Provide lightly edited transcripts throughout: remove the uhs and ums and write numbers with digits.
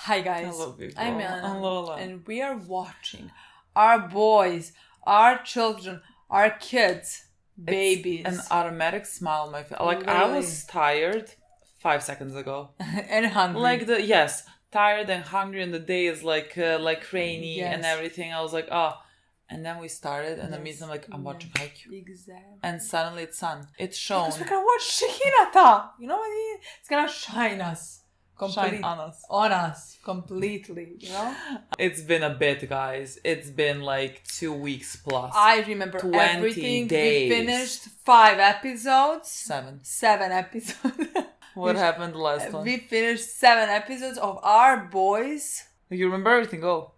Hi guys, I love you, I'm girl. Milena, I'm Lola. and we are watching our boys, our children, our kids, babies. It's an automatic smile on my face. Like, I was tired 5 seconds ago. And hungry. Like, tired and hungry, and the day is like rainy and everything. I was like, oh. And then we started, and immediately I'm like, I'm watching Haikyuu. Exactly. And suddenly it's sun. It's shown. Because we're gonna watch Hinata. You know what I mean? It's gonna shine us. Shine on us. On us. Completely. You know? It's been a bit, guys. It's been like 2 weeks plus. I remember 20 everything. days. We finished 5 episodes. 7. 7 episodes. What happened last one? We finished 7 episodes of our boys. You remember everything? Go.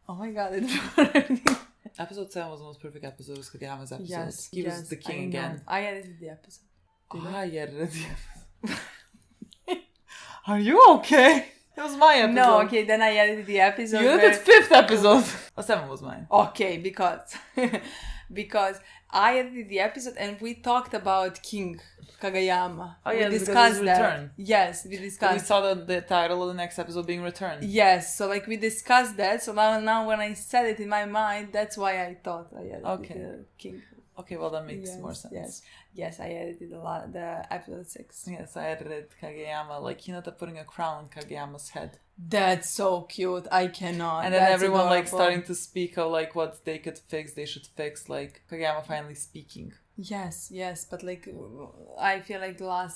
Oh my god, I don't remember everything. Episode 7 was the most perfect episode. It was Kageyama's episode. Yes, he was the king I again. I edited the episode. I edited the episode. Are you okay? It was my episode. No, okay, then I edited the episode. You edited 5th episode. 7 was mine. Okay, because I edited the episode and we talked about King Kageyama. Oh yeah, we discussed that. Return. Yes, we discussed. We saw the title of the next episode being Return. Yes, so like we discussed that. So now when I said it in my mind, that's why I thought I edited King. Okay, well that makes more sense. Yes, I edited a lot. The episode 6. Yes, I edited Kageyama, like Hinata putting a crown on Kageyama's head. That's so cute. I cannot. And then That's everyone adorable. like starting to speak of like what they could fix, they should fix. Like Kageyama finally speaking. Yes, but like I feel like the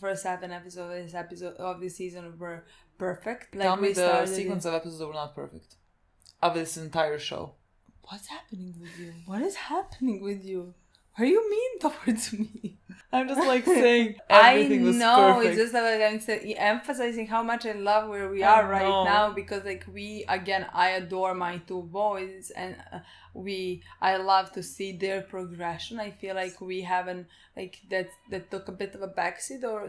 first 7 episodes of this season were perfect. Like, tell me the sequence of episodes that were not perfect of this entire show. What's happening with you? What is happening with you? Are you mean towards me? I'm just like saying everything was perfect. I know, it's just like I'm emphasizing how much I love where we are right now, because like I adore my 2 boys, and I love to see their progression. I feel like we haven't like that took a bit of a backseat or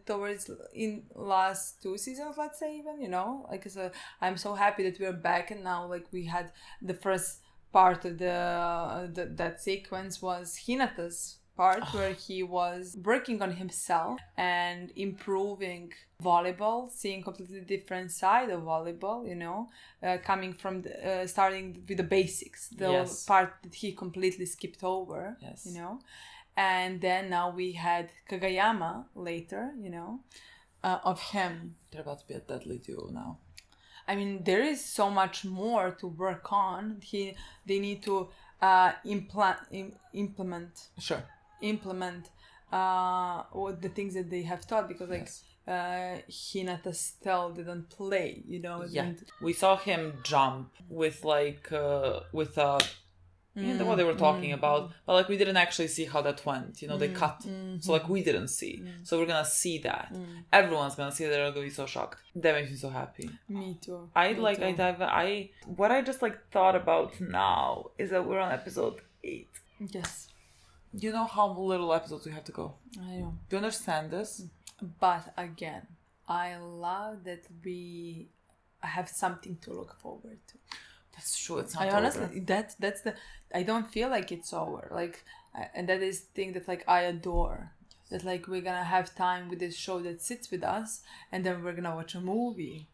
towards in last 2 seasons, let's say, even, you know, like, so I'm so happy that we're back, and now like we had the first part of that sequence was Hinata's part, where he was working on himself and improving volleyball, seeing completely different side of volleyball, you know, coming from starting with the basics, the part that he completely skipped over, you know, and then now we had Kageyama later, you know, of him. They're about to be a deadly duo now. I mean, there is so much more to work on. They need to implement the things that they have taught, because like Hinata still didn't play, you know. Yeah, we saw him jump with like with you know what they were talking about, but like we didn't actually see how that went, you know. They cut, so like we didn't see, so we're gonna see that. Everyone's gonna see that. They're gonna be so shocked. That makes me so happy. Me too. What I just like thought about now is that we're on episode 8. Yes. You know how little episodes we have to go? I know. Do you understand this? But again, I love that we have something to look forward to. That's true. It's not honestly, over. that's the. I don't feel like it's over. Like, and that is the thing that like I adore. That like we're gonna have time with this show that sits with us, and then we're gonna watch a movie,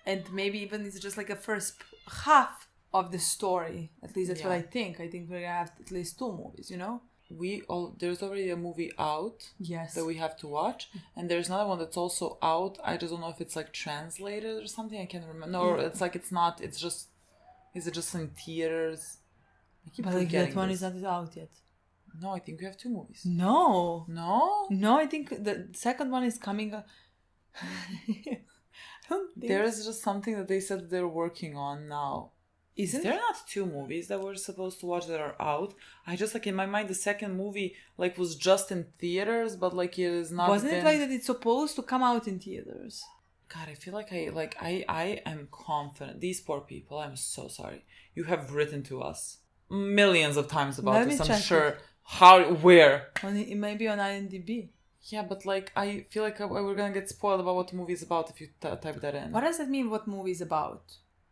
and maybe even it's just like a first half of the story. At least that's what I think. I think we're gonna have at least 2 movies. You know. There's already a movie out that we have to watch, and there's another one that's also out. I just don't know if it's like translated or something. I can't remember. No, it's like it's not. It's just. Is it just in theaters? But like that one is not out yet. No, I think we have 2 movies. No, I think the second one is coming. There is just something that they said they're working on now. Is there not 2 movies that we're supposed to watch that are out? I just like in my mind the second movie like was just in theaters, but like it is not. Wasn't it like that it's supposed to come out in theaters? God, I feel like I am confident. These poor people, I'm so sorry. You have written to us millions of times about this, I'm sure. Where? It may be on IMDb. Yeah, but like I feel like we're gonna get spoiled about what the movie is about if you type that in. What does that mean, what movie is about?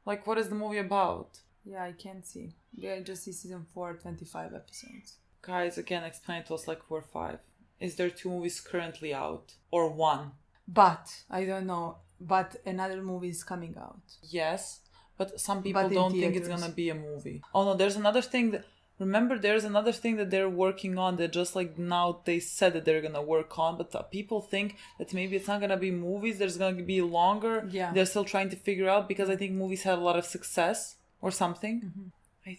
Like, what is the movie about? Yeah, I can't see. Yeah, I just see season 4, 25 episodes. Guys, again, explain to us like 4 or 5. Is there 2 movies currently out? Or 1? But, I don't know. But another movie is coming out. Yes, but some people But in don't think it's theaters. gonna be a movie. Oh no, there's another thing that... Remember, there's another thing that they're working on that just like now they said that they're gonna work on, but people think that maybe it's not gonna be movies, there's gonna be longer. Yeah. They're still trying to figure out because I think movies had a lot of success or something. I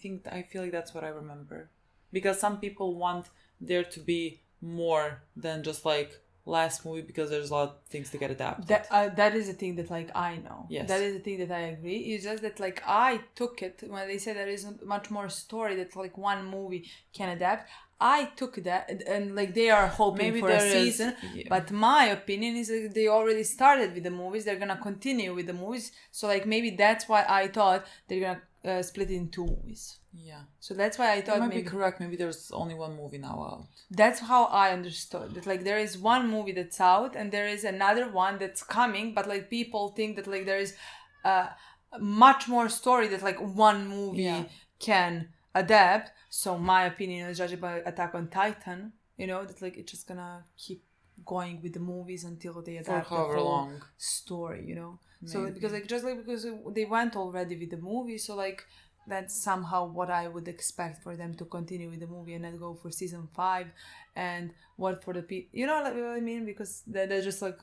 feel like that's what I remember. Because some people want there to be more than just like last movie because there's a lot of things to get adapted. That is a thing that like I know. Yes. That is a thing that I agree. It's just that like I took it when they said there isn't much more story that like one movie can adapt. I took that and like they are hoping Maybe for a there is- season. yeah. But my opinion is that they already started with the movies. They're gonna continue with the movies. So like maybe that's why I thought they're gonna split it in 2 movies. Yeah. So that's why I You thought might maybe be correct. Maybe there's only one movie now out. that's how I understood that. Like there is one movie that's out and there is another one that's coming, but like people think that like there is much more story that like one movie can adapt. So my opinion is judged by Attack on Titan, you know, that like it's just gonna keep going with the movies until they adapt the however whole long. story, you know. So Maybe. because they went already with the movie, so like that's somehow what I would expect for them to continue with the movie and not go for season 5 and what for the people, you know like, what I mean, because they're just like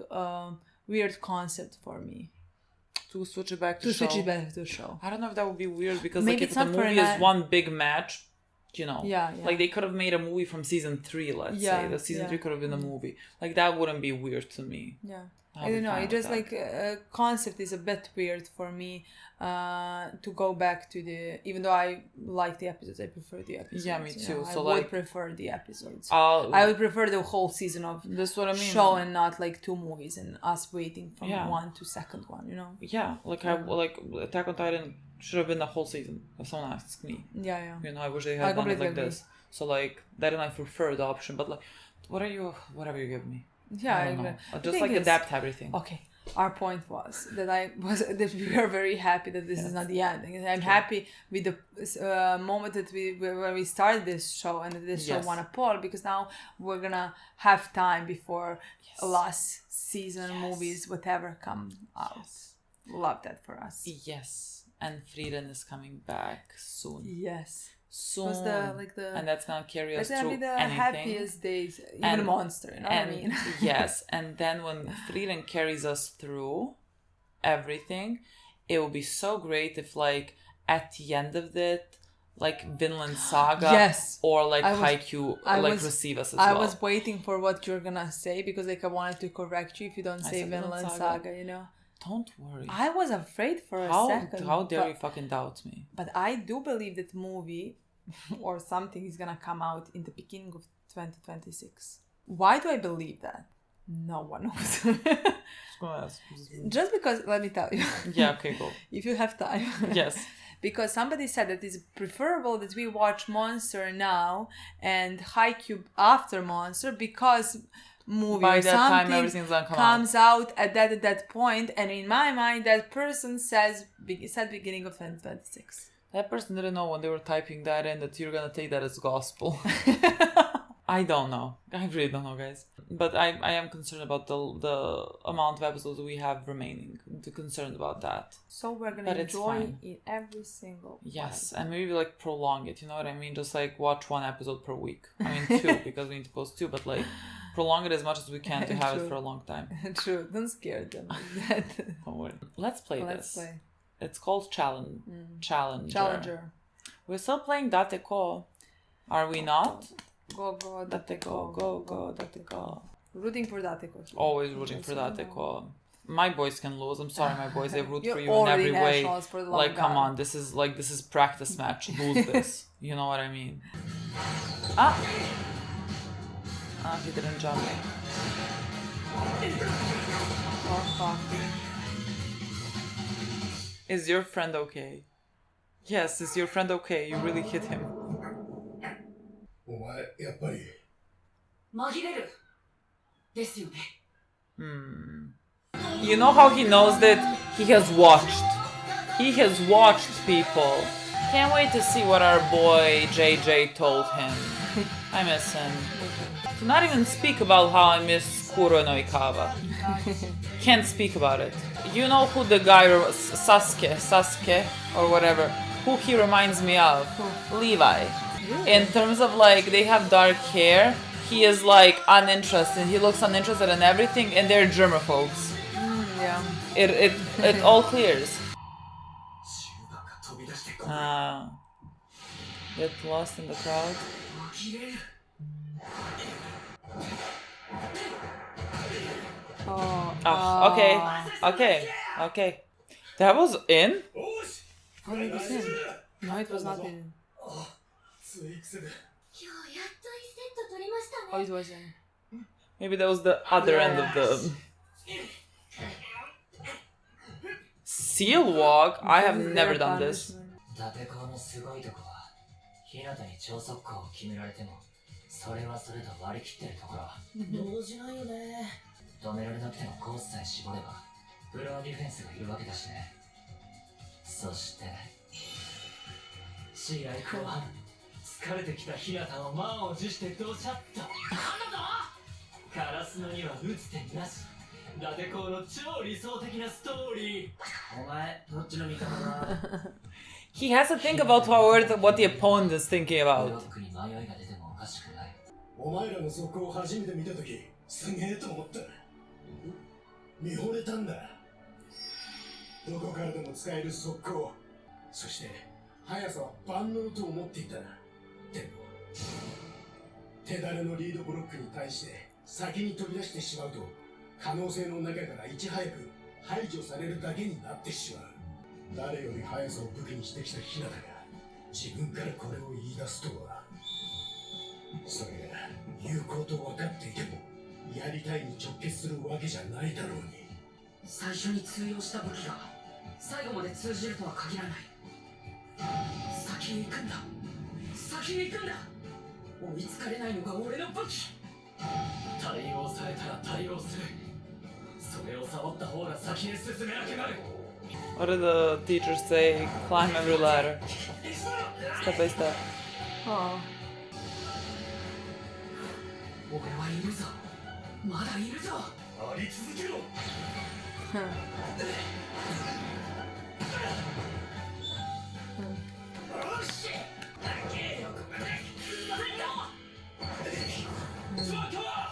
weird concept for me To switch it back to to show. switch it back to show. I don't know if that would be weird because Maybe like if it's the not for movie an is one big match, you know, Yeah. like they could have made a movie from season 3, let's say. The season 3 could have been a movie. Like that wouldn't be weird to me. Yeah. I'll I be don't know. fine It with just that. like concept is a bit weird for me to go back to the. Even though I like the episodes, I prefer the episodes. Yeah, me you too. know. So, I like, would prefer the episodes. I I would prefer the whole season of That's what I mean. show and not like 2 movies and us waiting from Yeah. one to second one. You know. Yeah, like I like Attack on Titan should have been the whole season. If someone asks me, Yeah, yeah. you know, I wish they I had done it completely like agree. this. So like that, and I prefer the option. But like, whatever you give me. Yeah, I don't agree. know. The Just thing like is- adapt everything. Okay, our point was that we are very happy that this is not the ending. And I'm happy with the moment that when we started this show and that this show Yes. won a poll, because now we're gonna have time before last season movies, whatever, come out. Love that for us. Yes, and Frieden is coming back soon. Yes. Soon. Was the and that's gonna carry us that's gonna through be the anything. happiest days, even And- Monster, you know what I mean? Yes, and then when Frieden carries us through everything, it will be so great if like at the end of it, like Vinland Saga Yes. or like I was- Haikyuu I like was- receive us as I well. was waiting for what you're gonna say because like I wanted to correct you if you don't say said Vinland Vinland Saga. Saga, you know. Don't worry. I was afraid for a How second. dare but, you fucking doubt me? But I do believe that movie or something is gonna come out in the beginning of 2026. Why do I believe that? No one knows. Just because, let me tell you. Yeah, okay, go. If you have time. Yes. Because somebody said that it's preferable that we watch Monster now and Haikyuu after Monster because movie By or that time, something everything's gonna come comes out at that point, and in my mind that person said beginning of 2026. That person didn't know when they were typing that in that you're gonna take that as gospel. I don't know. I really don't know, guys. But I am concerned about the amount of episodes we have remaining. I'm concerned about that. So we're gonna But it's enjoy fine. in every single Yes, and maybe like prolong it, you know what I mean? Just like watch 1 episode per week. I mean 2 because we need to post 2, but like prolong it as much as we can to have it True. for a long time. True, don't scare them like that. Don't worry. Let's play Let's this. play. It's called Challenger. Challenger. We're still playing Dateko. Are we not? Go, Dateko, Dateko. Rooting for Dateko. Always rooting for Dateko. My boys can lose. I'm sorry, my boys. I root You're for you in already every way. nationals for the long Like, come time. on, this is practice match. Lose this. You know what I mean? Ah, he didn't jump. Oh, fuck. Is your friend okay? Yes, is your friend okay? You really hit him. お前やっぱり紛れるですよね You know how he knows that he has watched. He has watched people. Can't wait to see what our boy JJ told him. I miss him. To not even speak about how I miss Kuro no Ikawa. Can't speak about it. You know who the guy, Sasuke, or whatever, who he reminds me of? Levi. In terms of like, they have dark hair, he is like uninterested. He looks uninterested in everything, and they're germaphobes. Yeah. It all clears. Get lost in the crowd. Okay. That was in? Oh, it was in. No, it was not in. Oh, it was in. Maybe that was the other end of the... Seal walk? I have never done this. それはそれと割り切ってるところ動じないよね止められなくてもコースさえ絞ればフロアディフェンスがいるわけだしねそして試合後半疲れてきた日向を満を持してドシャッとなんだとカラスのには打つ手なし伊達公の超理想的なストーリーお前どっちの味方だ He has to think about what the opponent is thinking about. お前らの速攻を初めて見たとき、すげえと思った。見惚れたんだ。どこからでも使える速攻。そして、速さは万能と思っていたな。でも、手だれのリードブロックに対して先に飛び出してしまうと、可能性の中からいち早く排除されるだけになってしまう。誰より速さを武器にしてきた日向が自分からこれを言い出すとは。それが有効と分かっていてもやりたいに直結するわけじゃないだろうに最初に通用した武器が最後まで通じるとは限らない先に行くんだ追いつかれないのが俺の武器対応されたら対応するそれをサボった方が先へ進めなくなる What did the teachers say? Climb every ladder. Step by step. Oh. 俺はいるぞまだいるぞあり続けろ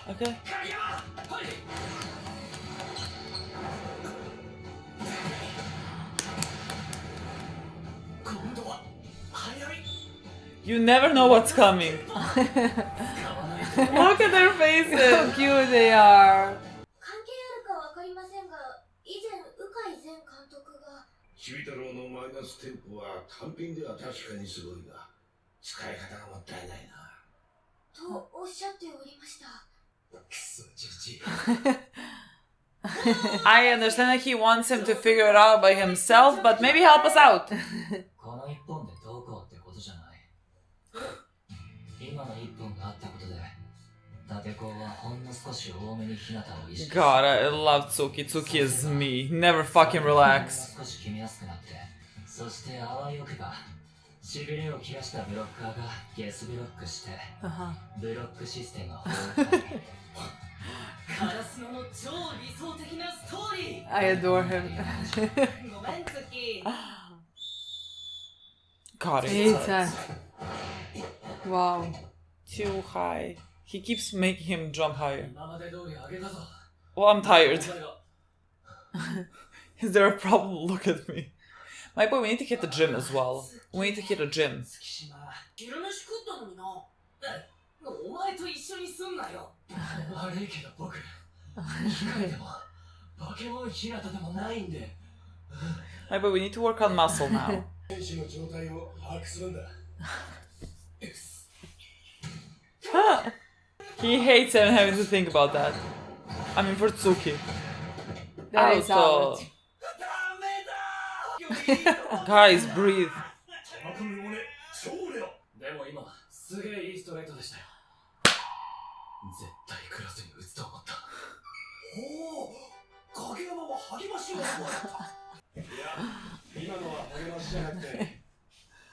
Okay. You never know what's coming. Look at their faces. How cute they are. 関係あるかわかりませんが、以前鵜飼前監督が君太郎のマイナステンポは単品では確かにすごいが、使い方がもったいないな。とおっしゃっておりました。くそじじい。I understand that he wants him to figure it out by himself, but maybe help us out. この一本でどうこうってことじゃない。今の一本があったことで、伊達公はほんの少し多めに日向を意識。God, I love Tsuki. Tsuki is me. Never fucking relax. 少し決めやすくなって、そしてあわよくば、しびれを切らしたブロッカーがゲスブロックして、ブロックシステムを崩壊。カラスノの超理想的なストーリー I adore him. ごめん月 God, It's wow. too high. He keeps making him jump higher. 今まで通り上げたぞ。 Well, I'm tired. Is there a problem? Look at me. My boy, we need to hit the gym as well. We need to hit a gym. 昼飯食ったのになお前と一緒にすんなよ悪いけど僕、機械でも化け物日向でもないんで。My boy, we need to work on muscle now. 選手の状態を把握するんだ。He hates him having to think about that. I mean, for Tsuki. That is out. Guys, breathe. でも今、すげえいいストレートでしたよ。絶対クラスに打つと思った。おお、影山は励ましを覚えた。いや、今のは励ましじゃなくて、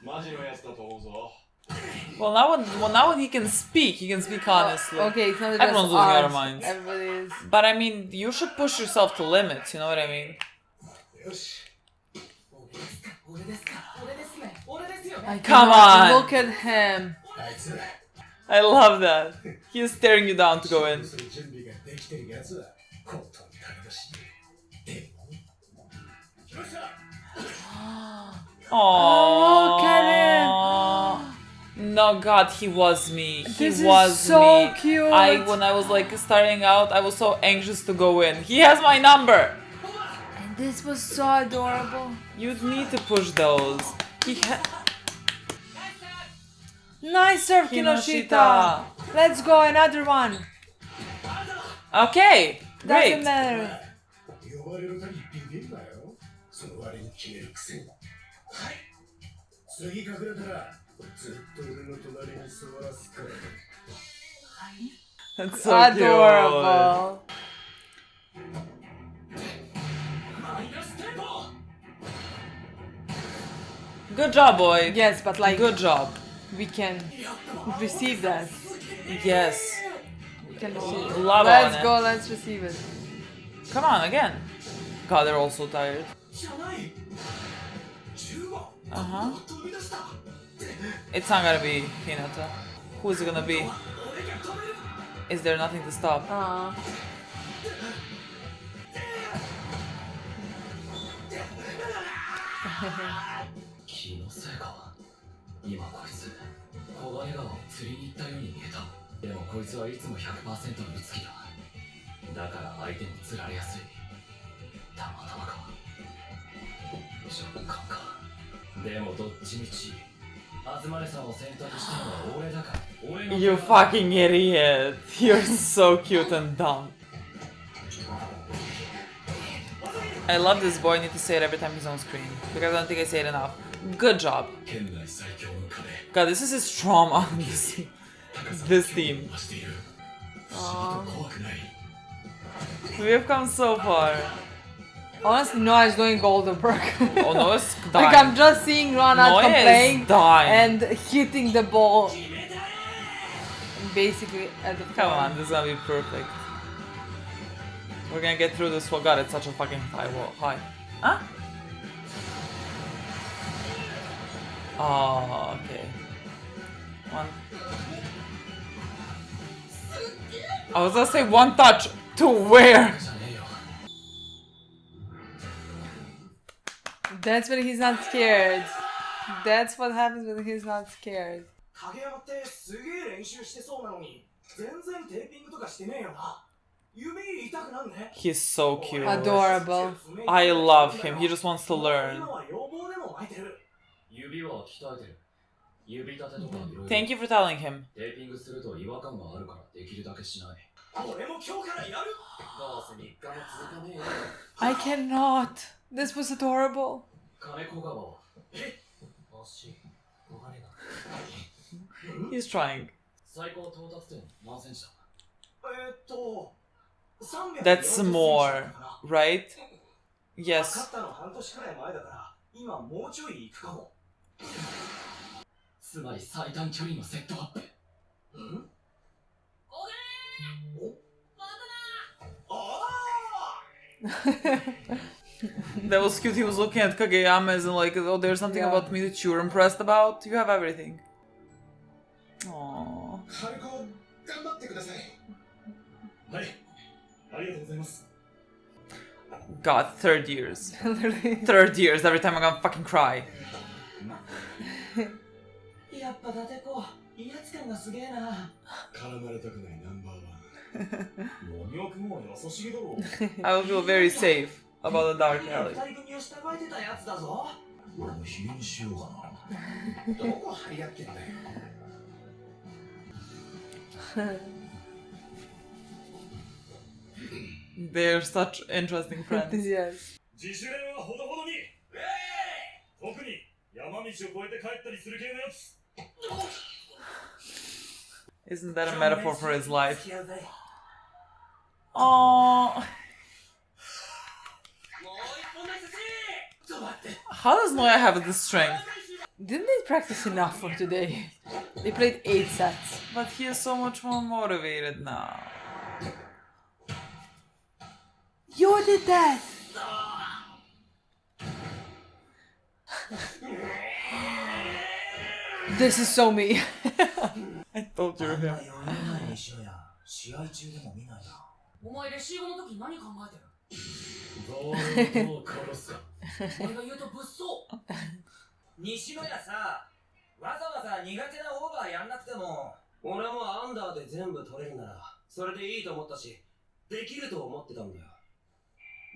マジのやつだと思うぞ。Well, now when he can speak honestly. Okay, it's not just Everyone's losing art. their minds. Everybody is. But I mean, you should push yourself to limits, you know what I mean? よし 俺ですか俺ですね俺ですよね I Come cannot on. Look at him. あいつ I love that. He is staring you down to go in. する準備ができてるやつはコートに金出しでも来ました Oh, look at No, God, he was me. He This is was so me. cute. When I was like starting out, I was so anxious to go in. He has my number. And this was so adorable. You'd need to push those. Nice serve, Kinoshita. Kinoshita. Let's go, another one. Okay, Doesn't great. matter. 呼ばれるたびビビるなよその割に決めるくせにはい次隠れたらずっと俺の隣に座らすから That's so Adorable. マイナステンポ cute. Good job, boy. Yes, but like Good job. we can receive that. Yes. We can receive. Love Let's on it. go. Let's receive it. Come on, again. God, they're all so tired. じゃない10番 Uh-huh. 飛び出した It's not gonna be Hinata. Who is it gonna be? 俺が止める Is there nothing to stop? Aw. 気のせいか今こいつ黄金川を釣りに行ったように見えたでもこいつはいつも 100% のつきだだから相手に釣られやすいたまたまか直感かでもどっちみち東根さんを選択したのは俺だから俺の You fucking idiot. You're so cute and dumb. I love this boy. I need to say it every time he's on screen. Because I don't think I say it enough. Good job. 県内最強の壁 God, this is his trauma on this theme. 増している不思議と怖くない We have come so far. Honestly, Noah's doing Goldenberg. Oh no, it's Like I'm dying. just seeing Ron Noah playing is dying. and hitting the ball. Basically at the Come on, this is gonna be perfect. We're gonna get through this. Oh god, it's such a fucking high wall. Hi. Huh? Oh, okay. One. I was gonna say one touch. To where? じゃねえよ That's when he's not scared. That's what happens when he's not scared. 影山ってすげえ練習してそうなのに全然テーピングとかしてねえよな指痛くなんね He's so cute. Adorable. I love him. He just wants to learn. 今は要望でも巻いてる指は鍛えてる指立てとかいろいろ Thank you for telling him. テーピングすると違和感があるからできるだけしない俺も今日からやるどうせ3日も続かねえよ I cannot. This was adorable. 金子川は惜しい小金が He's trying. 最高到達点何センチだ340 That's more, right? 勝 Yes. ったの半年くらい前だから今もうちょい行くかもつまり最短距離のセットアップんThat was cute. He was looking at Kageyama and like, oh, there's something Yeah. about me that you're impressed about. You have everything. Aww. 春子頑張ってくださいはいありがとうございます God, third years. Literally. Third years. Every time I'm gonna fucking cry. やっぱ伊達子威圧感がすげえな絡まれたくないナンバーワン森尾君も優しげだろ I will feel very safe about the dark alley. 二人組を従えてたやつだぞ俺もヒゲにしようかなどこ張り合ってんだよ They're such interesting friends. Yes. 自主練はほどほどに特に山道を越えて帰ったりする系のやつ Isn't that a metaphor for his life? 付き合うぜ Aww. もう一本だしちょっと待って How does Noya have the strength? Didn't they practice enough for today? They played 8 sets. But he is so much more motivated now. You did that! This is so me. I told you him. 試合中でも見ないな。お前レシーブの時何考えてる？ボールを殺すか。俺が言うと物騒。西野屋さ、わざわざ苦手なオーバーやんなくても、俺もアンダーで全部取れるなら、それでいいと思ったし、できると思ってたんだよ。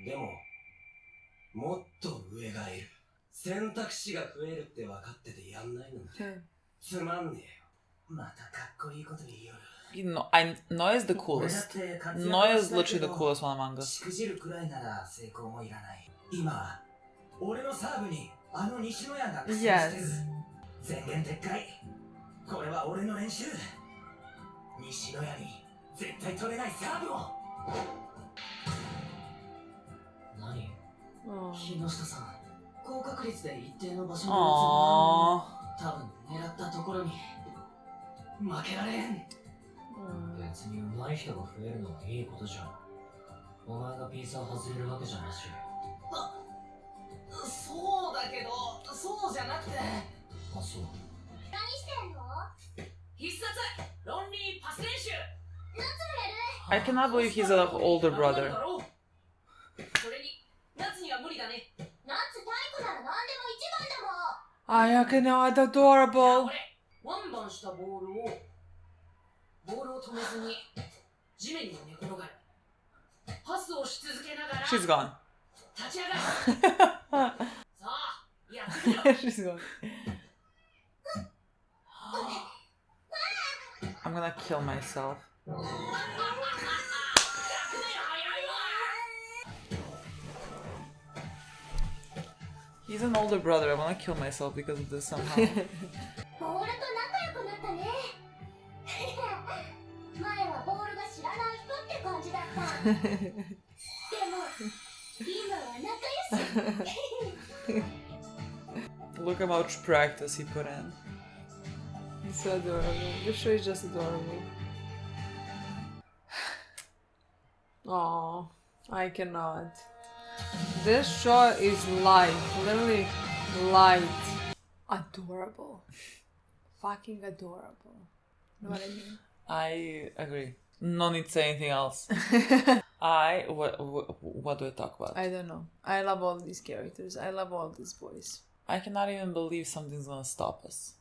でも、もっと上がいる。選択肢が増えるって分かっててやんないなんて、つまんねえよ。またかっこいいこと言いよる。You know, Noe is the coolest. Noe is literally the coolest one among us. しくじるくらいなら成功もいらない。今、俺のサーブにあの西野屋が苦戦してる。前言撤回。これは俺の練習。西野屋に絶対取れないサーブを。何？木下さん、高確率で一定の場所に打つの。多分狙ったところに負けられん。別に上手い人が増えるのはいいことじゃん。お前がピーサー外れるわけじゃなし。そうだけど、そうじゃなくて。あ、そう。何してんの？必殺ロンリーパス練習。I cannot believe he's an older brother. それに夏には無理だね。夏体育なら何でも一番だもん。I cannot adorable. ワンバンしたボールを止めずに地面に寝転がる。パスをし続けながら She's gone. 立ち上がる。さあ、やってみろ。 She's gone. I'm gonna kill myself. He's an older brother. I wanna kill myself because of this somehow. ボールと仲良くなったね。前はボールが知らない人って感じだった。でも今は仲良し。Look how much practice he put in. It's so adorable. This show is just adorable. Oh, I cannot. This show is light, literally light. Adorable. Fucking adorable. Know what I mean? I agree. No need to say anything else. What do I talk about? I don't know. I love all these characters. I love all these boys. I cannot even believe something's gonna stop us.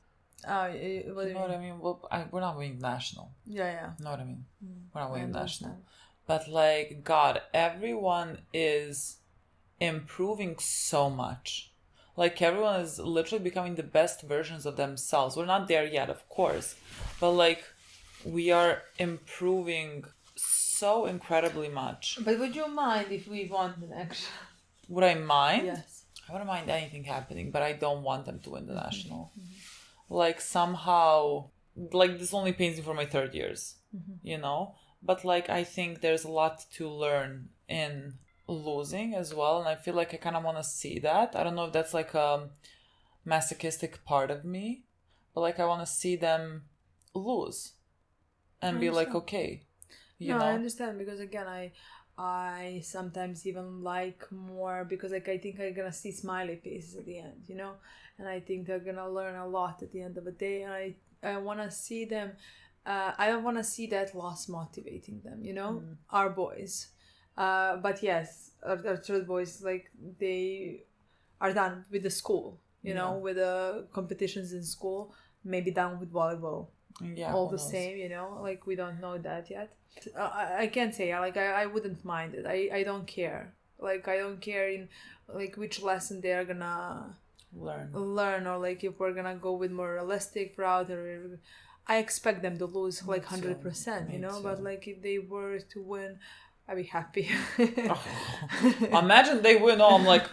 What do You know what I mean? Well, we're not winning national. Yeah, yeah. You know what I mean? We're not I winning understand. national. But like, God, everyone is improving so much. Like, everyone is literally becoming the best versions of themselves. We're not there yet, of course. But like, we are improving so incredibly much. But would you mind if we won the national? Would I mind? Yes. I wouldn't mind anything happening, but I don't want them to win the national. Like, somehow, like, this only pains me for my third years, you know? But like, I think there's a lot to learn in losing as well, and I feel like I kind of want to see that. I don't know if that's like a masochistic part of me, but like, I want to see them lose and be like, okay, you know? I understand, because again, I sometimes even like more, because like I think I'm gonna see smiley faces at the end, you know, and I think they're gonna learn a lot at the end of the day, and I want to see them. I don't want to see that loss motivating them, you know, our boys. But yes, our third boys, like, they are done with the school, you know, with the competitions in school, maybe done with volleyball. Yeah, all the same, you know, like, we don't know that yet. I can't say, like, I wouldn't mind it. I don't care. Like, I don't care in, like, which lesson they're gonna learn, or like if we're gonna go with more realistic route, or I expect them to lose like 100%, you know, but like if they were to win, I'd be happy. Imagine they win. I'm like,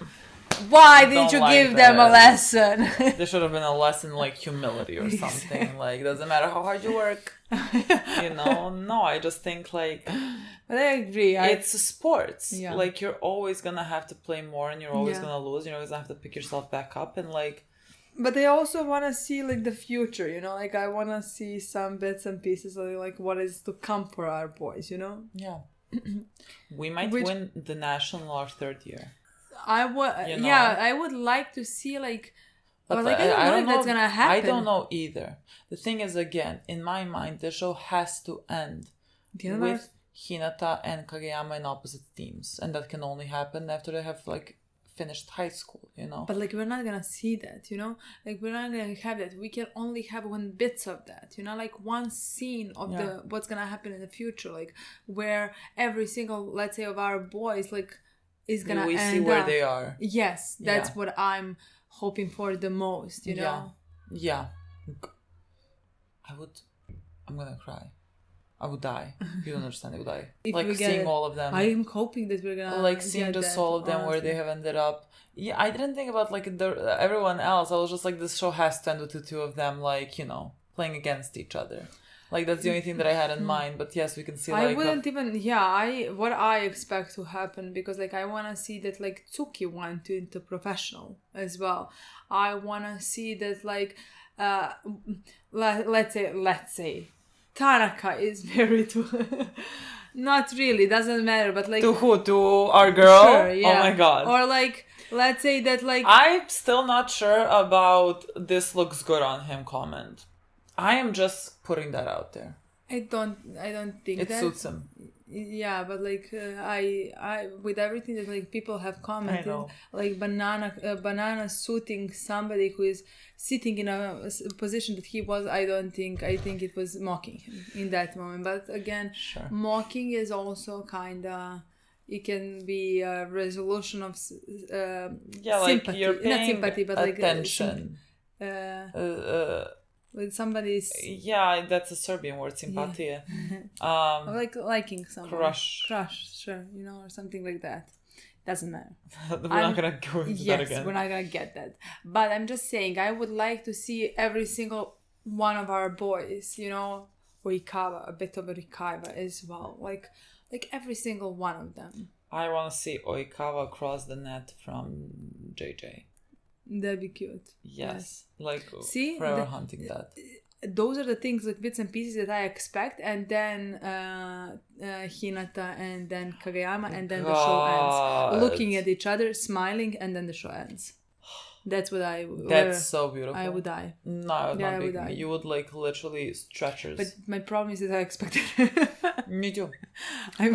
why didn't you give them a lesson? There should have been a lesson like humility or something. Like, it doesn't matter how hard you work, you know. No, I just think like, but I agree. It's sports. Yeah. Like, you're always gonna have to play more, and you're always gonna lose. You're always gonna have to pick yourself back up, and like, But I also want to see like the future, you know, like I want to see some bits and pieces of like what is to come for our boys, you know. Yeah. We might win the national our third year. I would, You know? yeah, I would like to see like, But well, like I don't know if that's gonna happen. I don't know either. The thing is, again, in my mind, the show has to end with Hinata and Kageyama in opposite teams, and that can only happen after they have like finished high school, you know. But like we're not gonna see that, you know, like we're not gonna have that. We can only have one bits of that, you know, like one scene of the what's gonna happen in the future, like where every single, let's say, of our boys like is gonna we end see where up. they are. Yes, that's what I'm hoping for the most, you know. Yeah. I'm gonna cry. I would die. You don't understand, I would die. Like seeing all of them. I'm hoping that we're gonna like seeing just all of them, honestly, where they have ended up. Yeah, I didn't think about like everyone else. I was just like, this show has to end with the two of them, like, you know, playing against each other. Like that's the only thing that I had in mind. But yes, we can see like I wouldn't even what I expect to happen, because like I want to see that like Tsuki went into professional as well. I want to see that like let's say Tanaka is married to not really, doesn't matter, but like to who? To our girl? Sure, yeah. Oh my god. Or like let's say that like I'm still not sure about this looks good on him comment. I am just putting that out there. I don't think it that suits him. Yeah, but like I with everything that like people have commented, like banana suiting somebody who is sitting in a position that he was, I think it was mocking him in that moment. But again, mocking is also kinda, it can be a resolution of sympathy, like you're paying not sympathy, but attention. With somebody's that's a Serbian word, simpatia. Like liking someone, crush, sure, you know, or something like that. Doesn't matter. We're not gonna go into that again. We're not gonna get that. But I'm just saying, I would like to see every single one of our boys, you know, Oikawa, a bit of Oikawa as well, like every single one of them. I want to see Oikawa cross the net from JJ. That'd be cute. Yes. Like, see, forever hunting that. Those are the things, like bits and pieces that I expect, and then Hinata, and then Kageyama, and then the show ends. Looking at each other, smiling, and then the show ends. That's what That's so beautiful. I would die. No, I would not be me. You would like literally stretchers. But my problem is that I expected. Me too. I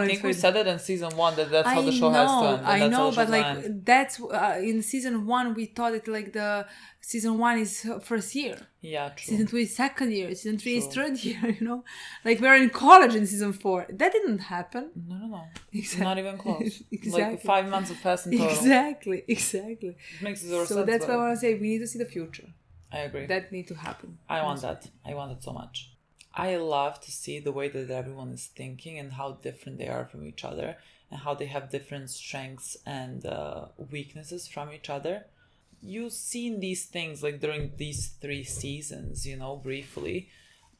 think we said it in season 1 that's how the show has to end. I know, but like that's in season 1 we thought it like the season 1 is first year. Yeah, true. Season 2 is second year. Season 3 is third year. You know, like we're in college in season 4. That didn't happen. No. Exactly. Not even close. Exactly. Like 5 months have passed in total. Exactly. It makes zero sense. So that's why I want to say we need to see the future. I agree. That need to happen. I want that. I want it so much. I love to see the way that everyone is thinking and how different they are from each other, and how they have different strengths and weaknesses from each other. You've seen these things like during these 3 seasons, you know, briefly.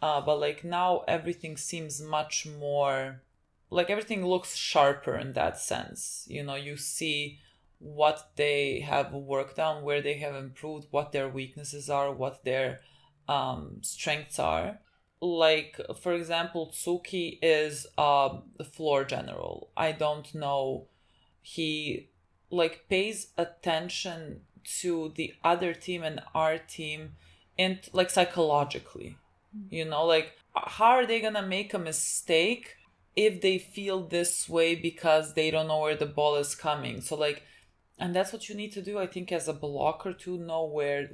But like now everything seems much more, like everything looks sharper in that sense. You know, you see what they have worked on, where they have improved, what their weaknesses are, what their strengths are. Like, for example, Tsuki is the floor general. I don't know. He like pays attention to the other team and our team, and like psychologically, you know, like how are they gonna make a mistake if they feel this way because they don't know where the ball is coming? So like, and that's what you need to do, I think, as a blocker, to know where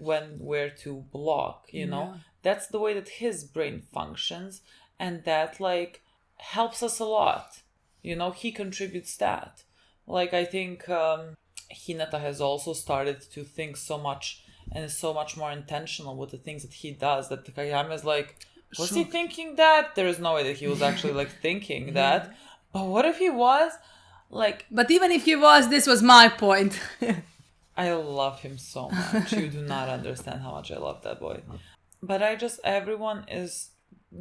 to block, you know. That's the way that his brain functions, and that like helps us a lot, you know. He contributes that. Like, I think Hinata has also started to think so much and is so much more intentional with the things that he does, that Kageyama is like, was he thinking that? There is no way that he was actually like thinking that. But what if he was? Like, but even if he was, this was my point. I love him so much. You do not understand how much I love that boy. But everyone is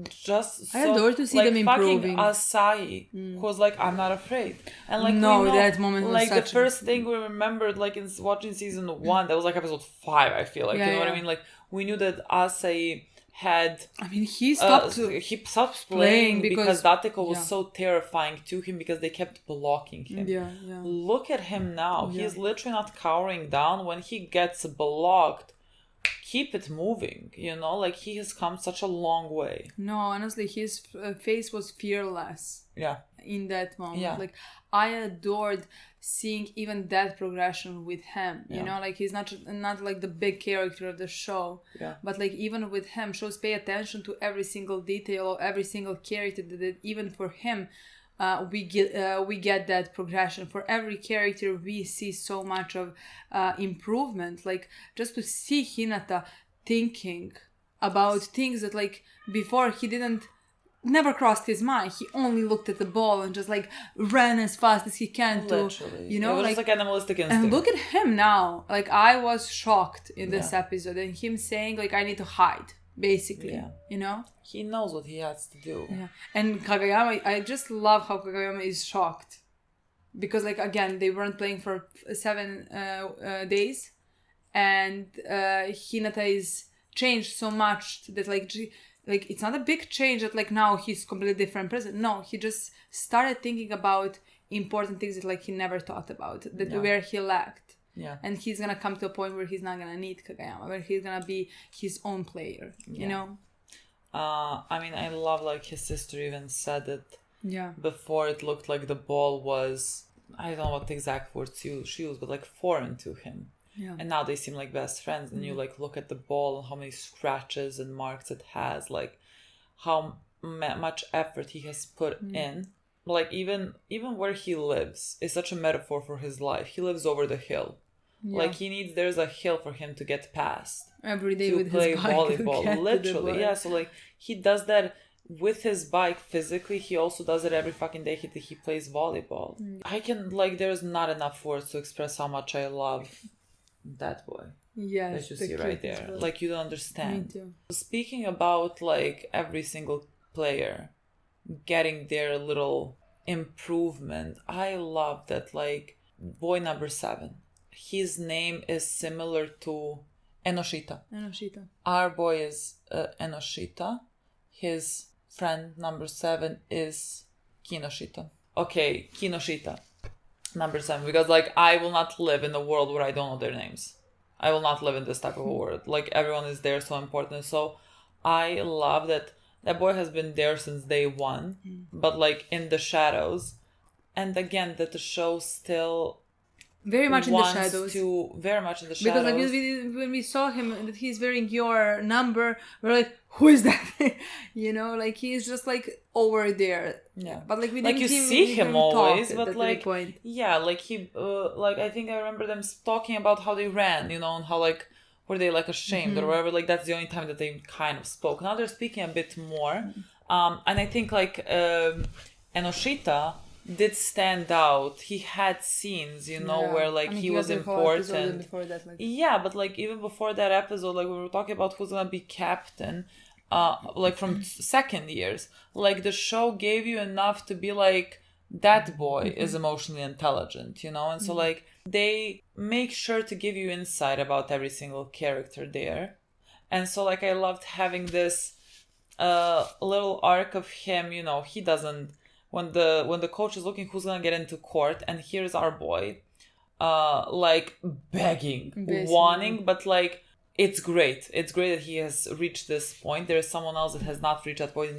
just I so, adore to see like, them fucking improving. Asahi, who was like, I'm not afraid. And like, No, we know, that moment was like the such a- first thing we remembered, like in watching season 1, that was like episode 5, I feel like, Yeah, you know what I yeah. mean? Like, we knew that Asahi had I mean, he stopped he stopped playing playing because because- Dateko was yeah. so terrifying to him because they kept blocking him. Yeah. Look at him now. Yeah. He's literally not cowering down. When he gets blocked, keep it moving, you know? Like, he has come such a long way. No, honestly, his face was fearless Yeah. in that moment. Yeah. Like, I adored seeing even that progression with him. You Yeah. know, like he's not like the big character of the show, Yeah. but like even with him, shows pay attention to every single detail of every single character. That even for him, we get that progression. For every character, we see so much of improvement. Like, just to see Hinata thinking about things that like before he didn't. Never crossed his mind. He only looked at the ball and just like ran as fast as he can to, Literally. you know, it was just like animalistic instinct. and look at him now. Like, I was shocked in this episode, and him saying like, I need to hide, basically. Yeah. You know. He knows what he has to do. Yeah. And Kageyama, I just love how Kageyama is shocked, because like again they weren't playing for 7 days, and Hinata is changed so much that like it's not a big change that like now he's completely different person. No, he just started thinking about important things that like he never thought about, that where he lacked. Yeah. And he's gonna come to a point where he's not gonna need Kageyama, where he's gonna be his own player. You know. I mean, I love like his sister even said it. Yeah. Before it looked like the ball was, I don't know what the exact words she used, but like foreign to him. Yeah. And now they seem like best friends, and you like look at the ball and how many scratches and marks it has, like how much effort he has put in. Like even where he lives is such a metaphor for his life. He lives over the hill. Yeah. Like there's a hill for him to get past. Every day To with play his bike volleyball, to get to the literally. ball. Yeah, so like he does that with his bike physically. He also does it every fucking day he plays volleyball. I can like there's not enough words to express how much I love that boy. Yes, That you the see right cutest there. boy. Like you don't Me understand. too. Speaking about like every single player getting their little improvement, I love that like boy number 7. His name is similar to Enoshita. Enoshita. Our boy is Enoshita. His friend number 7 is Kinoshita. Okay, Kinoshita. Number 7. Because like I will not live in a world where I don't know their names. I will not live in this type of a world. Like everyone is there, so important. So I love that boy has been there since day 1, but like in the shadows. And again, that the show still Very much in the wants shadows. to very much in the shadows. Because like when we saw him that he's wearing your number, we're like, who is that? You know, like he's just like over there. Yeah, But like we like didn't you see him always, talk but at like any point. yeah, like he like I think I remember them talking about how they ran, you know, and how like were they like ashamed or whatever. Like that's the only time that they kind of spoke. Now they're speaking a bit more, and I think like Enoshita did stand out. He had scenes, you know, Yeah. where like I mean, he had was the whole episode important. before that, like, Yeah, but like even before that episode, like we were talking about who's gonna be captain, like from second years, like the show gave you enough to be like that boy is emotionally intelligent, you know, and so like they make sure to give you insight about every single character there, and so like I loved having this little arc of him, you know, he doesn't when the coach is looking who's gonna get into court, and here's our boy like begging, Basically. wanting, but like it's great that he has reached this point. There is someone else that has not reached that point,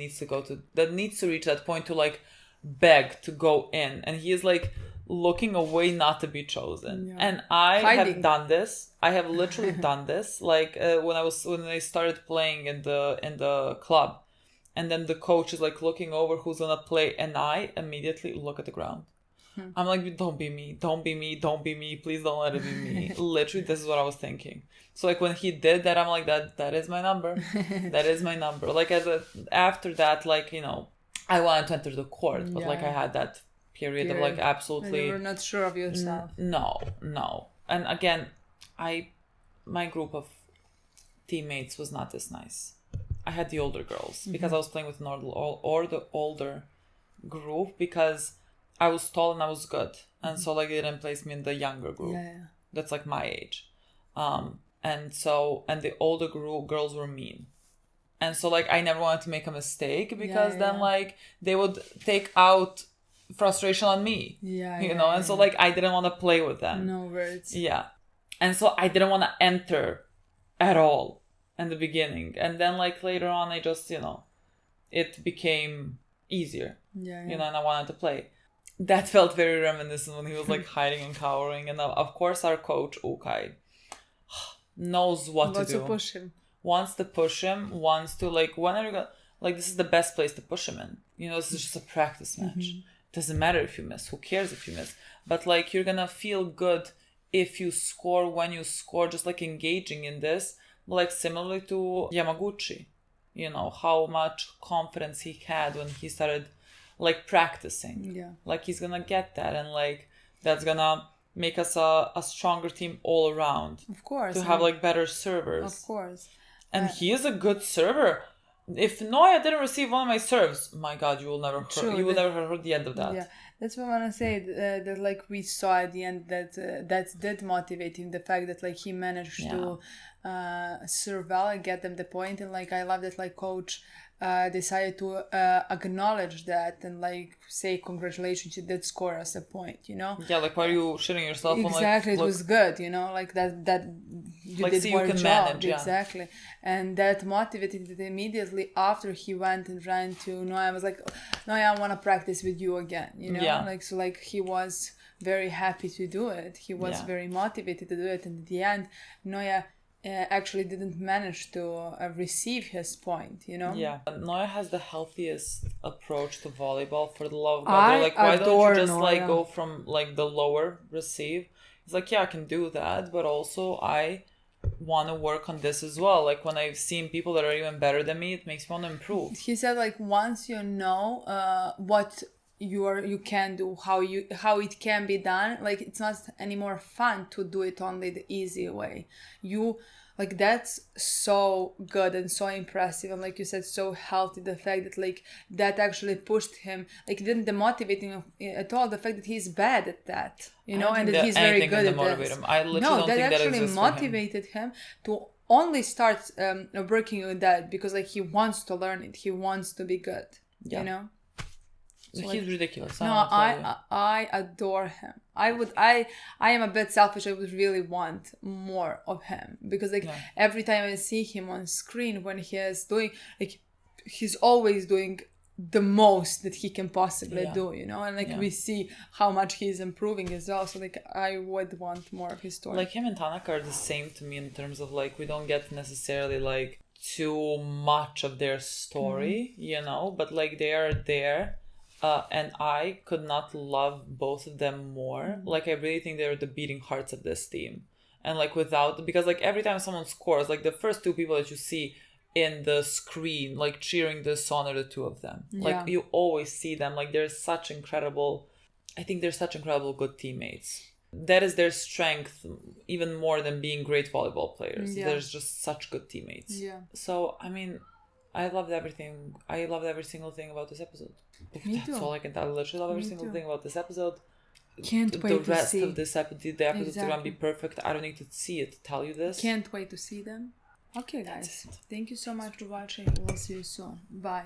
that needs to reach that point to like beg to go in, and he is like looking away not to be chosen. Yeah. And I Hiding. have done this. I have literally done this, like when I started playing in the club, and then the coach is like looking over who's gonna play, and I immediately look at the ground. I'm like, don't be me, please don't let it be me. Literally, this is what I was thinking. So like when he did that, I'm like, that is my number. That is my number. Like after that, like, you know, I wanted to enter the court, but like I had that period of like absolutely you were not sure of yourself. no. And again, my group of teammates was not this nice. I had the older girls because I was playing with an older group because I was tall and I was good, and so like they didn't place me in the younger group. That's like my age, and the older girls were mean, and so like I never wanted to make a mistake because then like they would take out frustration on me, and so like I didn't want to play with them. No words. And so I didn't want to enter at all in the beginning, and then like later on I just it became easier, and I wanted to play. That felt very reminiscent when he was like hiding and cowering, and of course our coach Ukai knows what to do. To push him. Wants to push him, wants to like, when are you gonna, like, this is the best place to push him in, this is just a practice match. Doesn't matter if you miss, who cares if you miss, but like you're gonna feel good if you score, when you score, just like engaging in this, like similarly to Yamaguchi, how much confidence he had when he started like practicing. Like he's gonna get that, and like that's gonna make us a stronger team all around. Of course. To have like better servers. Of course. And he is a good server. If Noya didn't receive one of my serves, my God, you will never heard the end of that. Yeah, that's what I want to say. That like we saw at the end that did motivate him. The fact that like he managed to serve well and get them the point, and like I love that like coach decided to acknowledge that and like say congratulations, you did score us a point, Yeah, like why are you shitting yourself? Exactly, on, like, it was good, like that you like, did so your you can job. manage, Exactly, and that motivated it immediately after he went and ran to Noya. I was like, Noya, I want to practice with you again, like so like he was very happy to do it. He was very motivated to do it, and at the end, Noya actually didn't manage to receive his point, Noya has the healthiest approach to volleyball, for the love of God. They're like, why don't you just Noya. Like go from like the lower receive? He's like, I can do that, but also I want to work on this as well. Like when I've seen people that are even better than me, it makes me want to improve. He said like once you know what you can do, how it can be done, like it's not anymore fun to do it only the easy way. Like that's so good and so impressive, and like you said, so healthy. The fact that like that actually pushed him, like it didn't demotivate him at all. The fact that he's bad at that, and that he's very good at that. I literally don't think that actually motivated him to only start working with that, because like he wants to learn it, he wants to be good. So he's ridiculous. I adore him. I am a bit selfish. I would really want more of him, because like every time I see him on screen, when he is doing, like he's always doing the most that he can possibly do, and like we see how much he's improving as well. So like I would want more of his story. Like him and Tanaka are the same to me in terms of like we don't get necessarily like too much of their story, but like they are there. And I could not love both of them more. Like, I really think they're the beating hearts of this team. And, like, because, like, every time someone scores, like, the first two people that you see in the screen, like, cheering this on are the two of them. Like, you always see them. Like, they're such incredible good teammates. That is their strength, even more than being great volleyball players. They're just such good teammates. So, I mean, I loved everything. I loved every single thing about this episode. That's all I can tell. I literally love every single thing about this episode. Can't wait to see. The rest of this episode, the episodes are gonna be perfect. I don't need to see it to tell you this. Can't wait to see them. Okay, guys. Thank you so much for watching. We'll see you soon. Bye.